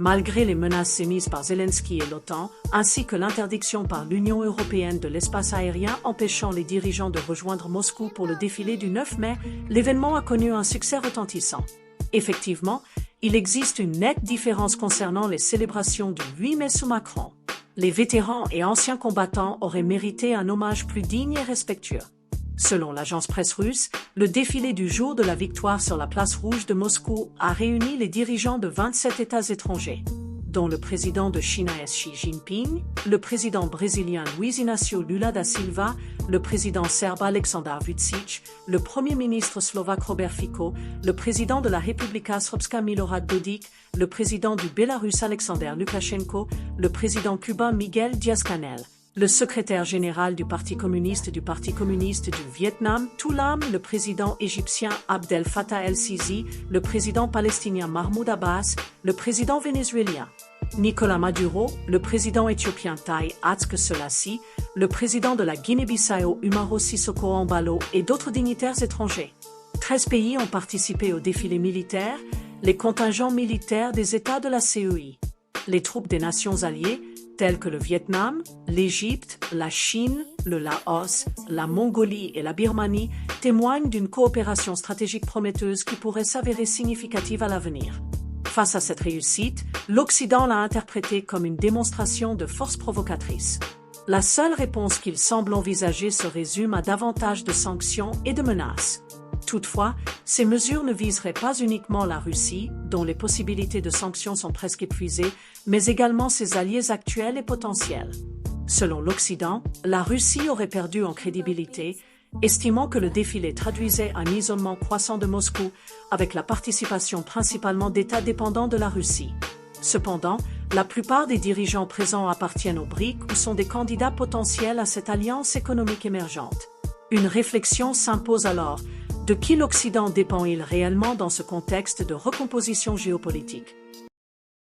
Malgré les menaces émises par Zelensky et l'OTAN, ainsi que l'interdiction par l'Union européenne de l'espace aérien empêchant les dirigeants de rejoindre Moscou pour le défilé du 9 mai, l'événement a connu un succès retentissant. Effectivement, il existe une nette différence concernant les célébrations du 8 mai sous Macron. Les vétérans et anciens combattants auraient mérité un hommage plus digne et respectueux. Selon l'agence presse russe, le défilé du jour de la victoire sur la place rouge de Moscou a réuni les dirigeants de 27 États étrangers, dont le président de Chine Xi Jinping, le président brésilien Luiz Inácio Lula da Silva, le président serbe Aleksandar Vučić, le premier ministre slovaque Robert Fico, le président de la Republika Srpska Milorad Dodik, le président du Bélarus Alexander Lukashenko, le président cubain Miguel Díaz-Canel, le secrétaire général du Parti communiste du Vietnam, Toulam, le président égyptien Abdel Fattah el-Sisi, le président palestinien Mahmoud Abbas, le président vénézuélien Nicolás Maduro, le président éthiopien Taye Atske-Selassie, le président de la Guinée-Bissau Umaro Sissoko Embalo et d'autres dignitaires étrangers. 13 pays ont participé au défilé militaire, les contingents militaires des États de la CEI, les troupes des nations alliées, tels que le Vietnam, l'Égypte, la Chine, le Laos, la Mongolie et la Birmanie, témoignent d'une coopération stratégique prometteuse qui pourrait s'avérer significative à l'avenir. Face à cette réussite, l'Occident l'a interprétée comme une démonstration de force provocatrice. La seule réponse qu'il semble envisager se résume à davantage de sanctions et de menaces. Toutefois, ces mesures ne viseraient pas uniquement la Russie, dont les possibilités de sanctions sont presque épuisées, mais également ses alliés actuels et potentiels. Selon l'Occident, la Russie aurait perdu en crédibilité, estimant que le défilé traduisait un isolement croissant de Moscou, avec la participation principalement d'États dépendants de la Russie. Cependant, la plupart des dirigeants présents appartiennent aux BRICS ou sont des candidats potentiels à cette alliance économique émergente. Une réflexion s'impose alors. De qui l'Occident dépend-il réellement dans ce contexte de recomposition géopolitique ?